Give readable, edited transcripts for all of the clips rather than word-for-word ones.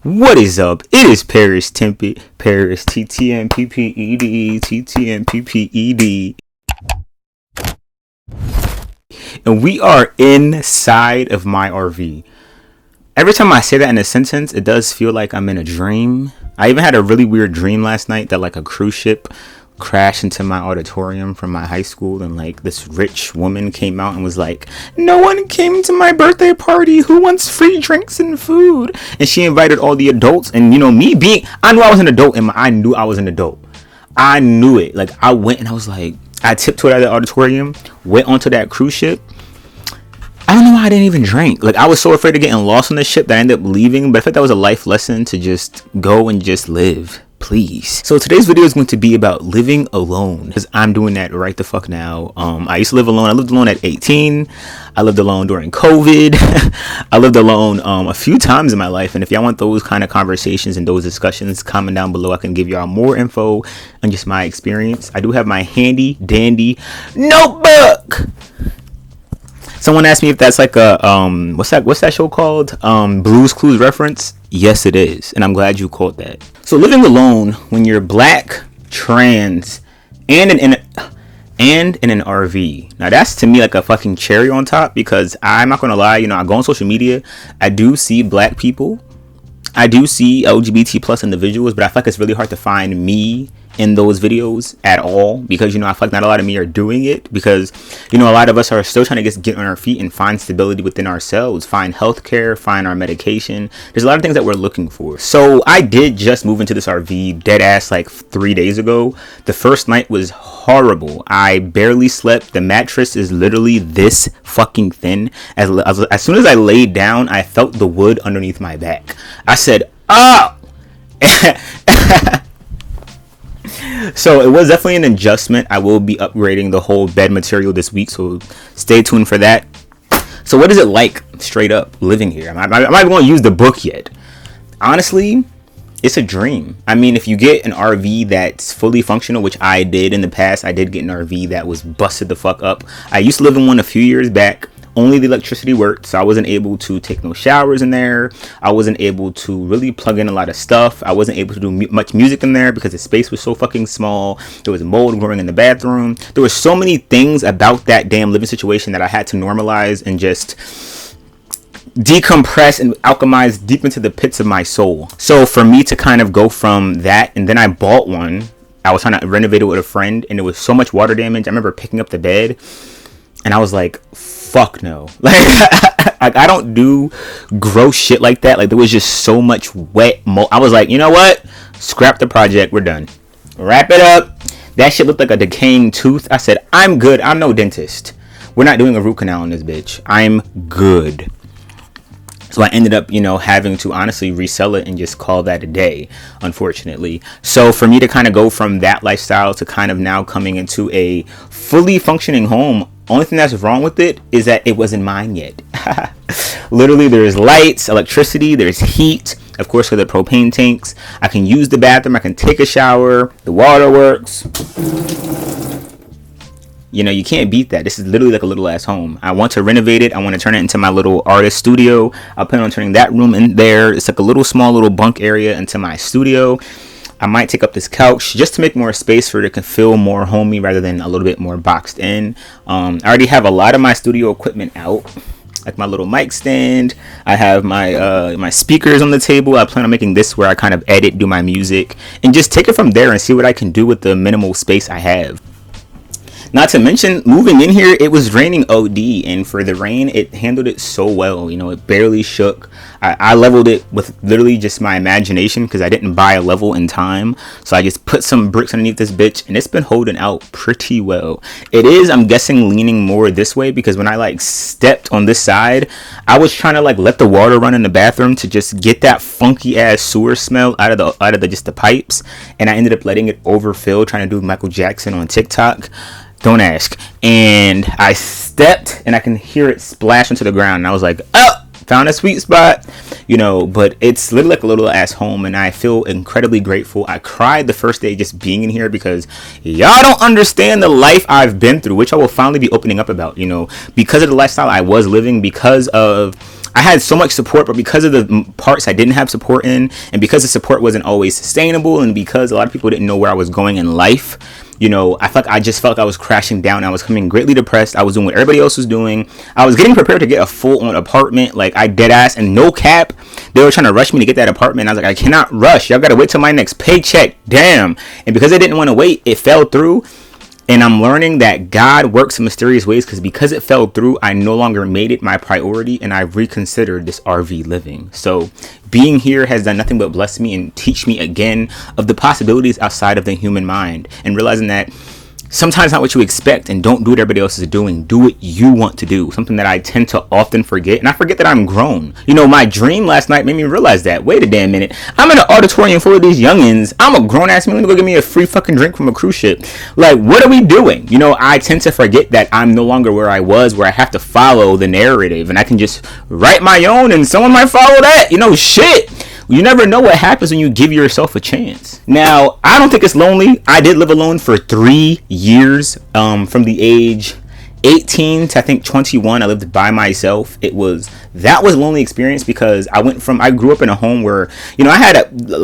What is up? It is Paristtmpped, Paris T-T-M-P-P-E-D, T-T-M-P-P-E-D. And we are inside of my RV. Every time I say that in a sentence, it does feel like I'm in a dream. I even had a really weird dream last night that like a cruise ship crashed into my auditorium from my high school, and like this rich woman came out and was like, "No one came to my birthday party. Who wants free drinks and food?" And she invited all the adults. And you know, me being, I knew I was an adult, and I knew I was an adult. I knew it. Like I went and I was like, I tiptoed out of the auditorium, went onto that cruise ship. I don't know why I didn't even drink. Like I was so afraid of getting lost on the ship that I ended up leaving. But I think that was a life lesson to just go and just live. Please. So today's video is going to be about living alone, because I'm doing that right the fuck now. I used to live alone. I lived alone at 18. I lived alone during COVID. I lived alone a few times in my life. And if y'all want those kind of conversations and those discussions, comment down below. I can give y'all more info on just my experience. I do have my handy dandy notebook. Someone asked me if that's like a what's that show called? Blue's Clues reference. Yes, it is, and I'm glad you caught that. So living alone when you're black, trans, and in an RV. Now that's to me like a fucking cherry on top, because I'm not gonna lie, you know, I go on social media, I do see black people, I do see LGBT plus individuals, but I feel like it's really hard to find me in those videos at all, because you know I feel like not a lot of me are doing it, because you know a lot of us are still trying to get on our feet and find stability within ourselves, find healthcare, find our medication. There's a lot of things that we're looking for. So I did just move into this RV dead ass like 3 days ago. The first night was horrible. I barely slept. The mattress is literally this fucking thin. As soon as I laid down, I felt the wood underneath my back. I said, "Oh!" So it was definitely an adjustment. I will be upgrading the whole bed material this week, so stay tuned for that. So what is it like straight up living here? I'm not even going to use the book yet. Honestly, it's a dream. I mean, if you get an RV that's fully functional, which I did in the past, I did get an RV that was busted the fuck up. I used to live in one a few years back. Only the electricity worked, so I wasn't able to take no showers in there. I wasn't able to really plug in a lot of stuff. I wasn't able to do much music in there because the space was so fucking small. There was mold growing in the bathroom. There were so many things about that damn living situation that I had to normalize and just decompress and alchemize deep into the pits of my soul. So for me to kind of go from that, and then I bought one. I was trying to renovate it with a friend, and there was so much water damage. I remember picking up the bed, and I was like, fuck no. Like I don't do gross shit like that. Like there was just so much wet mold. I was like, you know what? Scrap the project. We're done. Wrap it up. That shit looked like a decaying tooth. I said, I'm good. I'm no dentist. We're not doing a root canal on this bitch. I'm good. So I ended up, you know, having to honestly resell it and just call that a day, unfortunately. So for me to kind of go from that lifestyle to kind of now coming into a fully functioning home, only thing that's wrong with it is that it wasn't mine yet. Literally, there's lights, electricity, there's heat, of course, for the propane tanks. I can use the bathroom, I can take a shower, the water works. You know, you can't beat that. This is literally like a little ass home. I want to renovate it. I want to turn it into my little artist studio. I plan on turning that room in there. It's like a little small little bunk area into my studio. I might take up this couch just to make more space for it to feel more homey rather than a little bit more boxed in. I already have a lot of my studio equipment out, like my little mic stand. I have my speakers on the table. I plan on making this where I kind of edit, do my music, and just take it from there and see what I can do with the minimal space I have. Not to mention, moving in here, it was raining OD, and for the rain, it handled it so well. You know, it barely shook. I leveled it with literally just my imagination, because I didn't buy a level in time. So I just put some bricks underneath this bitch, and it's been holding out pretty well. It is, I'm guessing, leaning more this way, because when I like stepped on this side, I was trying to like let the water run in the bathroom to just get that funky ass sewer smell out of the just the pipes, and I ended up letting it overfill, trying to do Michael Jackson on TikTok. Don't ask. And I stepped and I can hear it splash into the ground, and I was like, oh, found a sweet spot, you know. But it's literally like a little ass home, and I feel incredibly grateful. I cried the first day just being in here, because y'all don't understand the life I've been through, which I will finally be opening up about, you know, because of the lifestyle I was living, because of I had so much support, but because of the parts I didn't have support in, and because the support wasn't always sustainable, and because a lot of people didn't know where I was going in life, you know, I just felt like I was crashing down. I was becoming greatly depressed. I was doing what everybody else was doing. I was getting prepared to get a full-on apartment, like I dead ass, and no cap, they were trying to rush me to get that apartment. I was like, I cannot rush. Y'all gotta wait till my next paycheck. Damn. And because I didn't want to wait, it fell through. And I'm learning that God works in mysterious ways, because it fell through, I no longer made it my priority, and I reconsidered this RV living. So being here has done nothing but bless me and teach me again of the possibilities outside of the human mind, and realizing that sometimes not what you expect, and don't do what everybody else is doing. Do what you want to do. Something that I tend to often forget, and I forget that I'm grown. You know, my dream last night made me realize that. Wait a damn minute. I'm in an auditorium full of these youngins. I'm a grown ass man. Let me go get me a free fucking drink from a cruise ship. Like, what are we doing? You know, I tend to forget that I'm no longer where I was, where I have to follow the narrative, and I can just write my own, and someone might follow that. You know, shit. You never know what happens when you give yourself a chance. Now, I don't think it's lonely. I did live alone for 3 years, from the age 18 to I think 21. I lived by myself. That was a lonely experience, because I grew up in a home where, you know, I had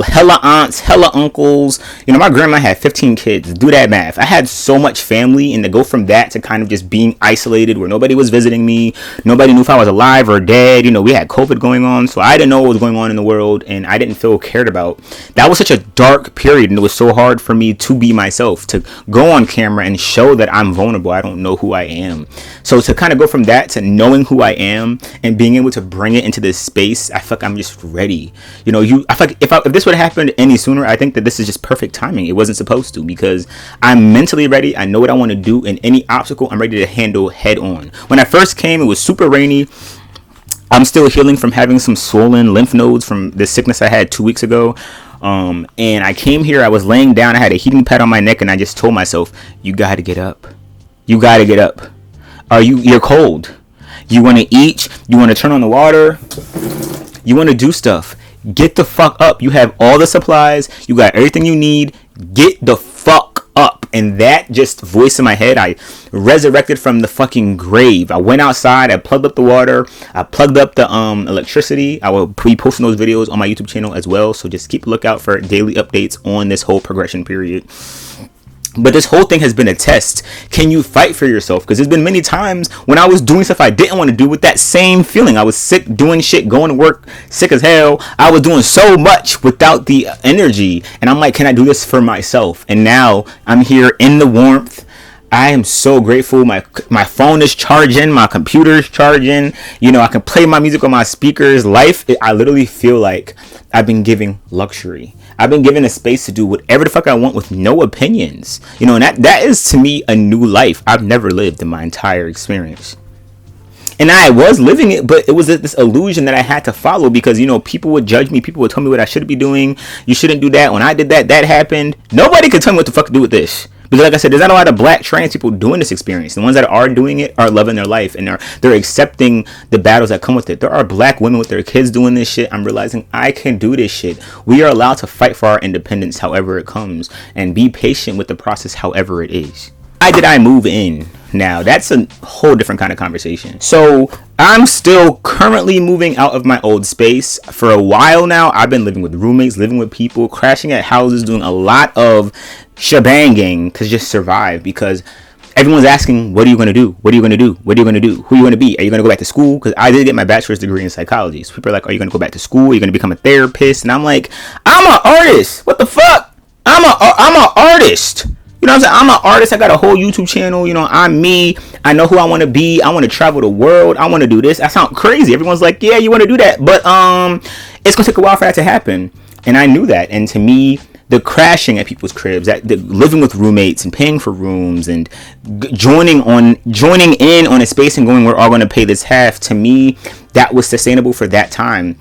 hella aunts, hella uncles. You know, my grandma had 15 kids. Do that math. I had so much family, and to go from that to kind of just being isolated, where nobody was visiting me, nobody knew if I was alive or dead. You know, we had COVID going on, so I didn't know what was going on in the world, and I didn't feel cared about. That was such a dark period, and it was so hard for me to be myself, to go on camera and show that I'm vulnerable. I don't know who I am. So to kind of go from that to knowing who I am and being able to bring it into this space, I feel like I'm just ready. You know, I feel like if this would have happened any sooner, I think that this is just perfect timing. It wasn't supposed to, because I'm mentally ready. I know what I want to do, and any obstacle I'm ready to handle head on. When I first came, it was super rainy. I'm still healing from having some swollen lymph nodes from the sickness I had 2 weeks ago. And I came here, I was laying down, I had a heating pad on my neck, and I just told myself, you got to get up. You got to get up. You're cold. You want to eat. You want to turn on the water. You want to do stuff. Get the fuck up. You have all the supplies. You got everything you need. Get the fuck up. And that just voice in my head, I resurrected from the fucking grave. I went outside. I plugged up the water. I plugged up the electricity. I will be posting those videos on my YouTube channel as well. So just keep a lookout for daily updates on this whole progression period. But this whole thing has been a test. Can you fight for yourself? Because there's been many times when I was doing stuff I didn't want to do with that same feeling. I was sick, doing shit, going to work, sick as hell. I was doing so much without the energy. And I'm like, can I do this for myself? And now I'm here in the warmth. I am so grateful. My phone is charging. My computer is charging. You know, I can play my music on my speakers. I literally feel like I've been given luxury. I've been given a space to do whatever the fuck I want with no opinions. You know, and that is to me a new life I've never lived in my entire experience. And I was living it, but it was this illusion that I had to follow, because, you know, people would judge me. People would tell me what I should be doing. You shouldn't do that. When I did that, that happened. Nobody could tell me what the fuck to do with this. Because like I said, there's not a lot of black trans people doing this experience. The ones that are doing it are loving their life, and they're accepting the battles that come with it. There are black women with their kids doing this shit. I'm realizing I can do this shit. We are allowed to fight for our independence however it comes, and be patient with the process however it is. Why did I move in? Now, that's a whole different kind of conversation. So I'm still currently moving out of my old space. For a while now, I've been living with roommates, living with people, crashing at houses, doing a lot of shebanging to just survive, because everyone's asking, what are you going to do? What are you going to do? What are you going to do? Who are you going to be? Are you going to go back to school? Because I did get my bachelor's degree in psychology. So people are like, are you going to go back to school? Are you going to become a therapist? And I'm like, I'm an artist. What the fuck? I'm an artist. You know what I'm saying? I'm an artist. I got a whole YouTube channel. You know, I'm me. I know who I want to be. I want to travel the world. I want to do this. I sound crazy. Everyone's like, yeah, you want to do that. But it's going to take a while for that to happen. And I knew that. And to me, the crashing at people's cribs, the living with roommates and paying for rooms and joining in on a space and going, we're all going to pay this half. To me, that was sustainable for that time.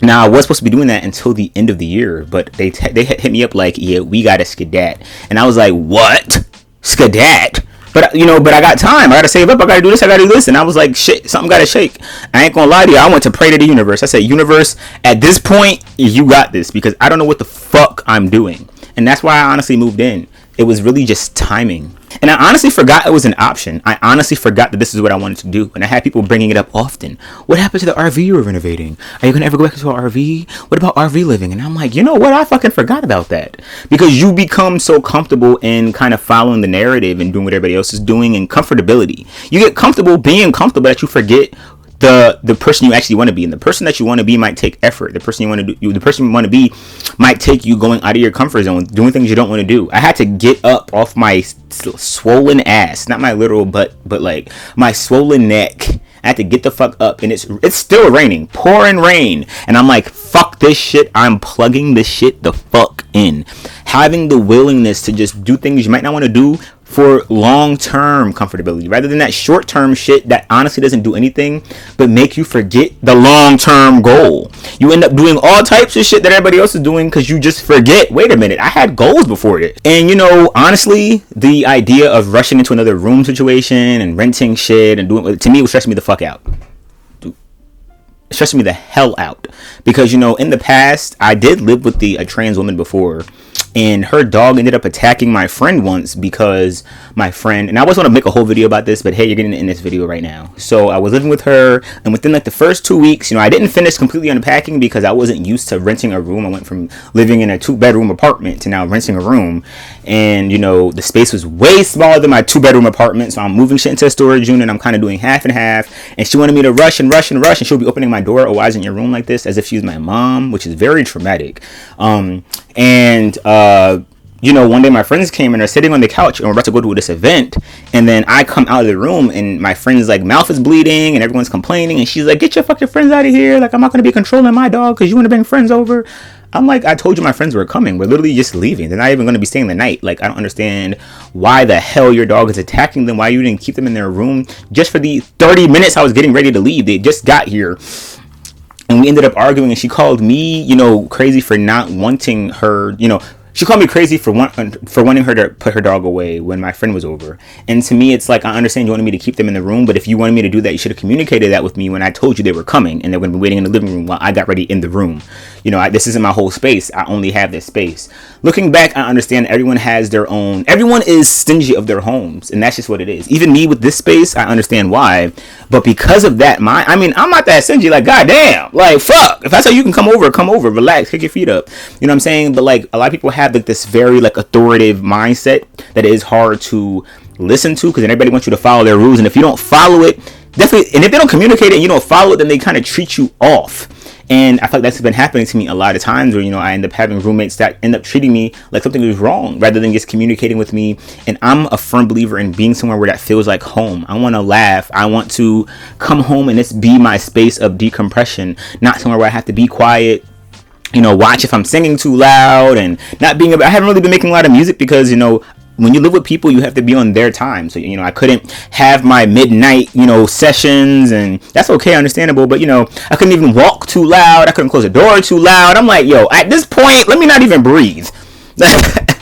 Now, I was supposed to be doing that until the end of the year, but they hit me up like, yeah, we got to skedat. And I was like, what? Skedat? But, you know, but I got time. I got to save up. I got to do this. I got to do this. And I was like, shit, something got to shake. I ain't going to lie to you. I went to pray to the universe. I said, universe, at this point, you got this, because I don't know what the fuck I'm doing. And that's why I honestly moved in. It was really just timing. And I honestly forgot it was an option. I honestly forgot that this is what I wanted to do. And I had people bringing it up often. What happened to the RV you were renovating? Are you going to ever go back to an RV? What about RV living? And I'm like, you know what? I fucking forgot about that. Because you become so comfortable in kind of following the narrative and doing what everybody else is doing, and comfortability. You get comfortable being comfortable that you forget the person you actually want to be. And the person that you want to be might take effort. The person you want to be might take you going out of your comfort zone, doing things you don't want to do. I had to get up off my swollen ass, not my literal butt, but like my swollen neck. I had to get the fuck up, and it's still raining, pouring rain, and I'm like, fuck this shit. I'm plugging this shit the fuck in. Having the willingness to just do things you might not want to do for long-term comfortability, rather than that short-term shit that honestly doesn't do anything but make you forget the long-term goal. You end up doing all types of shit that everybody else is doing because you just forget, wait a minute, I had goals before it. And honestly, the idea of rushing into another room situation and renting shit and doing, to me, it was stressing me the fuck out. It stressed me the hell out. Because, in the past, I did live with a trans woman before. And her dog ended up attacking my friend once because my friend, and I was going to make a whole video about this, but hey, you're getting it in this video right now. So I was living with her, and within like the first 2 weeks, I didn't finish completely unpacking because I wasn't used to renting a room. I went from living in a 2-bedroom apartment to now renting a room. And, the space was way smaller than my 2-bedroom apartment. So I'm moving shit into a storage unit. I'm kind of doing half and half. And she wanted me to rush. And she'll be opening my door. Oh, why isn't your room like this? As if she's my mom, which is very traumatic. One day my friends came and are sitting on the couch and we're about to go to this event, and then I come out of the room and my friend's like mouth is bleeding and everyone's complaining, and she's like, get your fucking friends out of here, like I'm not going to be controlling my dog because you want to bring friends over. I'm like, I told you my friends were coming. We're literally just leaving. They're not even going to be staying the night. Like, I don't understand why the hell your dog is attacking them, why you didn't keep them in their room just for the 30 minutes I was getting ready to leave. They just got here. And we ended up arguing, and she called me, crazy for not wanting her, she called me crazy for wanting her to put her dog away when my friend was over. And to me, it's like, I understand you wanted me to keep them in the room, but if you wanted me to do that, you should have communicated that with me when I told you they were coming and they were going to be waiting in the living room while I got ready in the room. This isn't my whole space. I only have this space. Looking back, I understand everyone is stingy of their homes, and that's just what it is. Even me with this space, I understand why. But because of that, I'm not that stingy. Like, goddamn, like, fuck. If that's how you can come over, relax, kick your feet up. You know what I'm saying? But like, a lot of people have like this very like authoritative mindset that is hard to listen to, because everybody wants you to follow their rules, and if you don't follow it, definitely, and if they don't communicate it and you don't follow it, then they kind of treat you off. And I feel like that's been happening to me a lot of times where, I end up having roommates that end up treating me like something is wrong rather than just communicating with me. And I'm a firm believer in being somewhere where that feels like home. I want to laugh. I want to come home and it's be my space of decompression, not somewhere where I have to be quiet, watch if I'm singing too loud and not being, I haven't really been making a lot of music because, when you live with people, you have to be on their time. So, I couldn't have my midnight, sessions, and that's okay, understandable. But, I couldn't even walk too loud. I couldn't close the door too loud. I'm like, at this point, let me not even breathe. But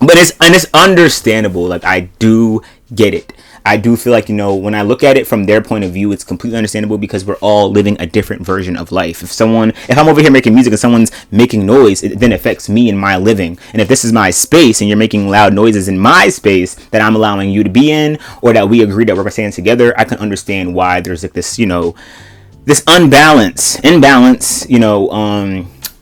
it's understandable. Like, I do get it. I do feel like, when I look at it from their point of view, it's completely understandable because we're all living a different version of life. If I'm over here making music and someone's making noise, it then affects me in my living. And if this is my space and you're making loud noises in my space that I'm allowing you to be in, or that we agree that we're staying together, I can understand why there's like this, this imbalance,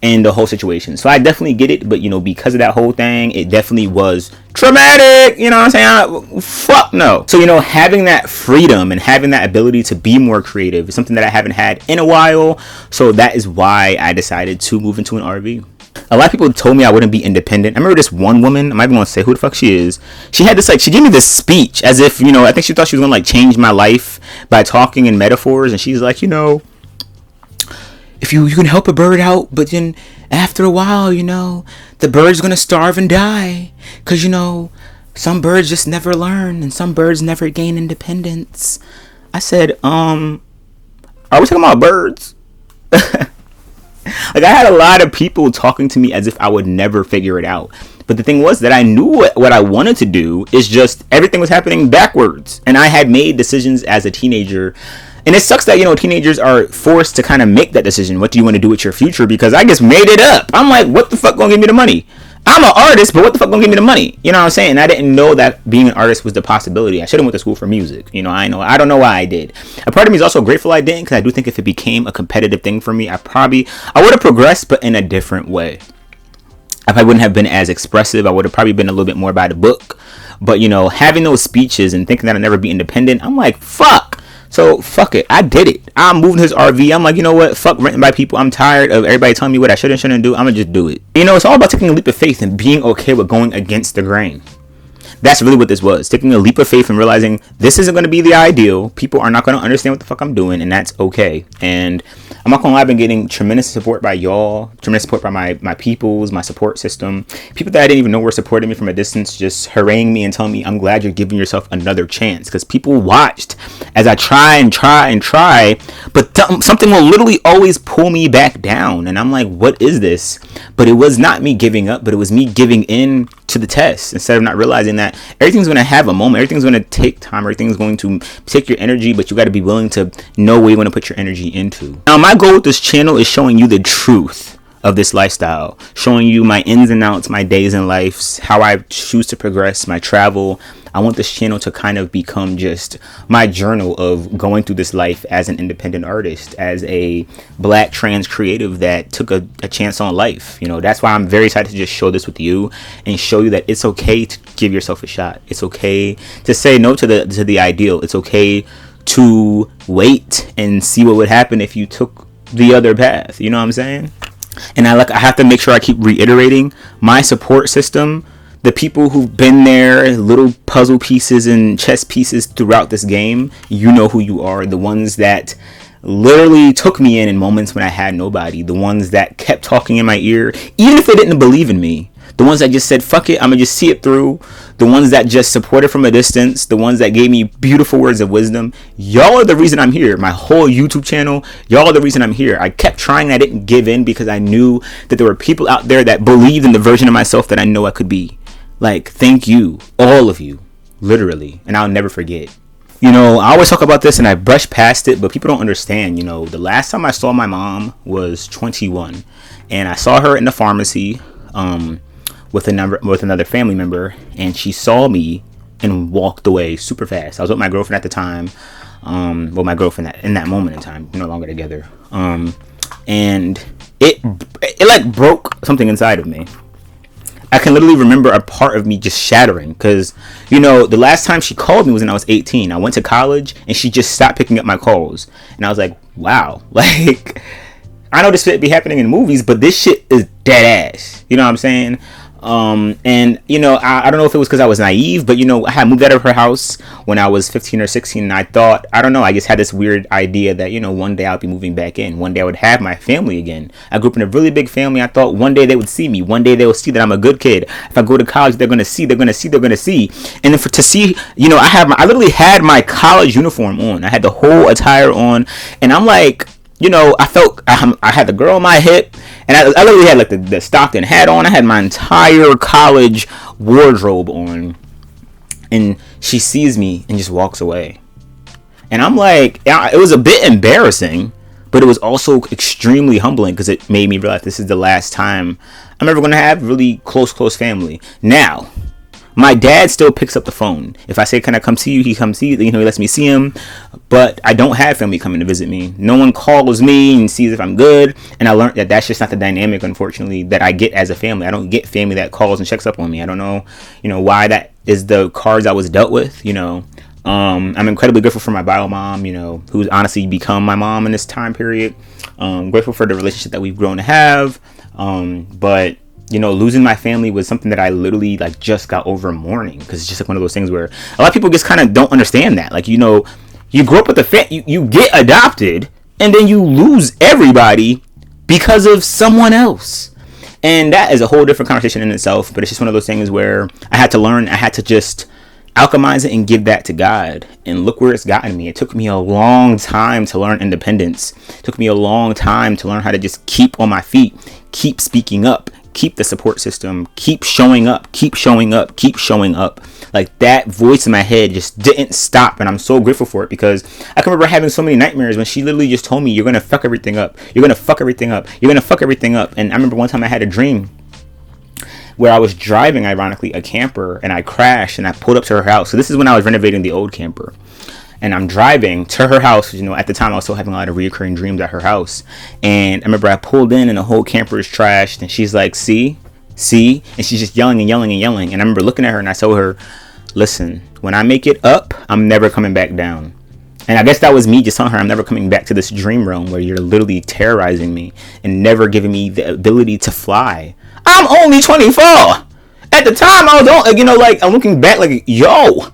in the whole situation. So I definitely get it, but because of that whole thing, it definitely was traumatic. You know what I'm saying? Fuck no. So having that freedom and having that ability to be more creative is something that I haven't had in a while. So that is why I decided to move into an RV. A lot of people told me I wouldn't be independent. I remember this one woman, I'm not even gonna say who the fuck she is. She had this she gave me this speech as if, I think she thought she was gonna change my life by talking in metaphors, and she's like, if you can help a bird out, but then after a while, the bird's going to starve and die. Because, some birds just never learn and some birds never gain independence. I said, are we talking about birds? I had a lot of people talking to me as if I would never figure it out. But the thing was that I knew what I wanted to do, is just everything was happening backwards. And I had made decisions as a teenager. And it sucks that, teenagers are forced to kind of make that decision. What do you want to do with your future? Because I just made it up. I'm like, what the fuck gonna give me the money? I'm an artist, but what the fuck gonna give me the money? You know what I'm saying? And I didn't know that being an artist was the possibility. I should have went to school for music. You know, I don't know why I did. A part of me is also grateful I didn't, because I do think if it became a competitive thing for me, I would have progressed, but in a different way. I probably wouldn't have been as expressive. I would have probably been a little bit more by the book. But, you know, having those speeches and thinking that I'd never be independent, I'm like, fuck. So, fuck it. I did it. I'm moving his RV. I'm like, you know what? Fuck renting by people. I'm tired of everybody telling me what I should and shouldn't do. I'm going to just do it. You know, it's all about taking a leap of faith and being okay with going against the grain. That's really what this was. Taking a leap of faith and realizing this isn't going to be the ideal. People are not going to understand what the fuck I'm doing, and that's okay. And I'm not going to lie, I've been getting tremendous support by y'all, tremendous support by my peoples, my support system. People that I didn't even know were supporting me from a distance, just haranguing me and telling me, I'm glad you're giving yourself another chance. Because people watched as I try, but something will literally always pull me back down. And I'm like, what is this? But it was not me giving up, but it was me giving in to the test, instead of not realizing that everything's going to have a moment, everything's going to take time, everything's going to take your energy, but you got to be willing to know where you want to put your energy into. Now, my goal with this channel is showing you the truth of this lifestyle, showing you my ins and outs, my days and lives, how I choose to progress, my travel. I want this channel to kind of become just my journal of going through this life as an independent artist, as a black trans creative that took a chance on life. You know, that's why I'm very excited to just show this with you and show you that it's okay to give yourself a shot. It's okay to say no to the ideal. It's okay to wait and see what would happen if you took the other path. You know what I'm saying? And I have to make sure I keep reiterating my support system. The people who've been there, little puzzle pieces and chess pieces throughout this game, you know who you are. The ones that literally took me in moments when I had nobody. The ones that kept talking in my ear, even if they didn't believe in me. The ones that just said, fuck it, I'm going to just see it through. The ones that just supported from a distance. The ones that gave me beautiful words of wisdom. Y'all are the reason I'm here. My whole YouTube channel, y'all are the reason I'm here. I kept trying. I didn't give in because I knew that there were people out there that believed in the version of myself that I know I could be. Like, thank you, all of you, literally, and I'll never forget. You know, I always talk about this and I brush past it, but people don't understand. You know, the last time I saw my mom was 21, and I saw her in the pharmacy with another family member, and she saw me and walked away super fast. I was with my girlfriend at the time, my girlfriend in that moment in time, we're no longer together, and it like broke something inside of me. I can literally remember a part of me just shattering because, you know, the last time she called me was when I was 18. I went to college and she just stopped picking up my calls. And I was like, wow, like, I know this shit be happening in movies, but this shit is dead ass. You know what I'm saying? And, you know, I don't know if it was because I was naive, but, you know, I had moved out of her house when I was 15 or 16. And I thought, I don't know, I just had this weird idea that, you know, one day I'll be moving back in. One day I would have my family again. I grew up in a really big family. I thought one day they would see me. One day they will see that I'm a good kid. If I go to college, they're going to see. And then to see, you know, I literally had my college uniform on. I had the whole attire on. And I'm like, you know, I felt I had the girl on my hip, and I literally had like the Stockton hat on. I had my entire college wardrobe on, and she sees me and just walks away. And I'm like, it was a bit embarrassing, but it was also extremely humbling because it made me realize this is the last time I'm ever going to have really close family. Now, my dad still picks up the phone. If I say, can I come see you? He comes see you. You know, he lets me see him. But I don't have family coming to visit me. No one calls me and sees if I'm good. And I learned that that's just not the dynamic, unfortunately, that I get as a family. I don't get family that calls and checks up on me. I don't know, you know, why that is the cards I was dealt with, you know. I'm incredibly grateful for my bio mom, you know, who's honestly become my mom in this time period. Grateful for the relationship that we've grown to have. But you know, losing my family was something that I literally like just got over mourning, because it's just like one of those things where a lot of people just kind of don't understand that. Like, you know, you grow up with you get adopted and then you lose everybody because of someone else. And that is a whole different conversation in itself, but it's just one of those things where I had to just alchemize it and give that to God. And look where it's gotten me. It took me a long time to learn independence. It took me a long time to learn how to just keep on my feet, keep speaking up, keep the support system, keep showing up. Like, that voice in my head just didn't stop, and I'm so grateful for it, because I can remember having so many nightmares when she literally just told me, you're gonna fuck everything up, and I remember one time I had a dream where I was driving, ironically, a camper, and I crashed and I pulled up to her house. So this is when I was renovating the old camper. And I'm driving to her house. You know, at the time I was still having a lot of reoccurring dreams at her house. And I remember I pulled in and the whole camper is trashed. And she's like, see? And she's just yelling and yelling and yelling. And I remember looking at her and I told her, listen, when I make it up, I'm never coming back down. And I guess that was me just telling her I'm never coming back to this dream realm where you're literally terrorizing me and never giving me the ability to fly. I'm only 24. At the time, I was on, you know, like, I'm looking back like, yo,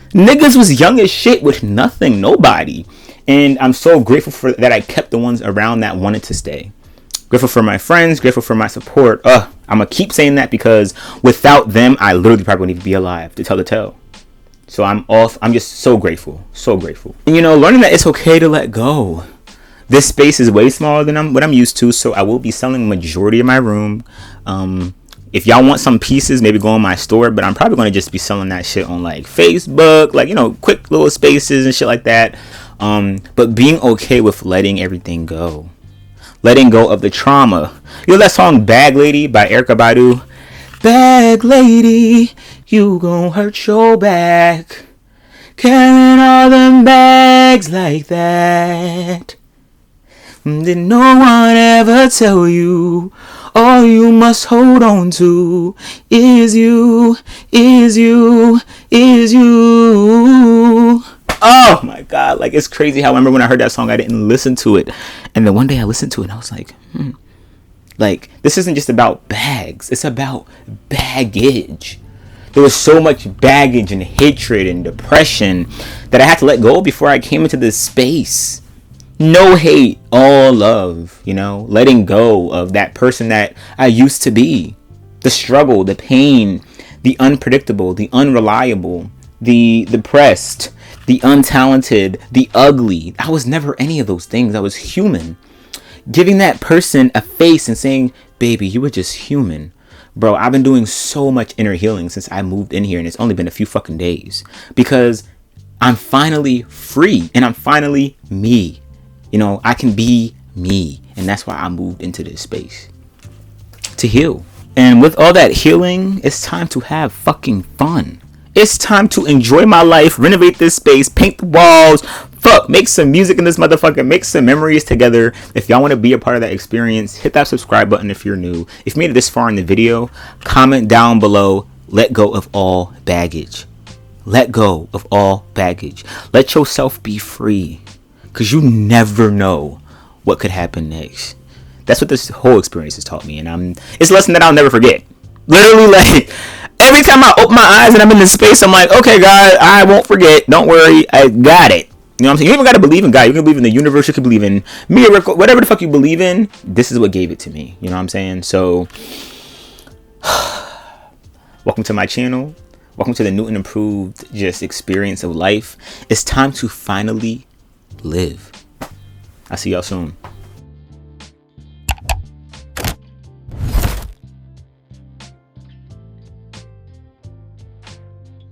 niggas was young as shit with nothing, nobody. And I'm so grateful for that I kept the ones around that wanted to stay. Grateful for my friends, grateful for my support. I'm going to keep saying that because without them, I literally probably wouldn't even be alive to tell the tale. So I'm just so grateful, so grateful. And, you know, learning that it's okay to let go. This space is way smaller than what I'm used to, so I will be selling the majority of my room. If y'all want some pieces, maybe go on my store, but I'm probably going to just be selling that shit on like Facebook, like, you know, quick little spaces and shit like that. But being okay with letting everything go. Letting go of the trauma. You know that song Bag Lady by Erykah Badu? Bag lady, you gon' hurt your back, carrying all them bags like that. Did no one ever tell you all you must hold on to is you, is you, is you? Oh my God, like, it's crazy how I remember when I heard that song, I didn't listen to it. And then one day I listened to it and I was like, like, this isn't just about bags, it's about baggage. There was so much baggage and hatred and depression that I had to let go before I came into this space. No hate, all love, you know, letting go of that person that I used to be. The struggle, the pain, the unpredictable, the unreliable, the depressed, the untalented, the ugly. I was never any of those things. I was human. Giving that person a face and saying, baby, you were just human. Bro, I've been doing so much inner healing since I moved in here, and it's only been a few fucking days. Because I'm finally free, and I'm finally me. You know, I can be me. And that's why I moved into this space. To heal. And with all that healing, it's time to have fucking fun. It's time to enjoy my life, renovate this space, paint the walls, make some music in this motherfucker, make some memories together. If y'all want to be a part of that experience, hit that subscribe button if you're new. If you made it this far in the video, comment down below, let go of all baggage. Let go of all baggage. Let yourself be free, because you never know what could happen next. That's what this whole experience has taught me, and it's a lesson that I'll never forget. Literally, like, every time I open my eyes and I'm in this space, I'm like, okay, God, I won't forget. Don't worry, I got it. You know what I'm saying? You even got to believe in God. You can believe in the universe. You can believe in miracle, whatever the fuck you believe in. This is what gave it to me. You know what I'm saying? So, welcome to my channel. Welcome to the new and improved just experience of life. It's time to finally live. I'll see y'all soon.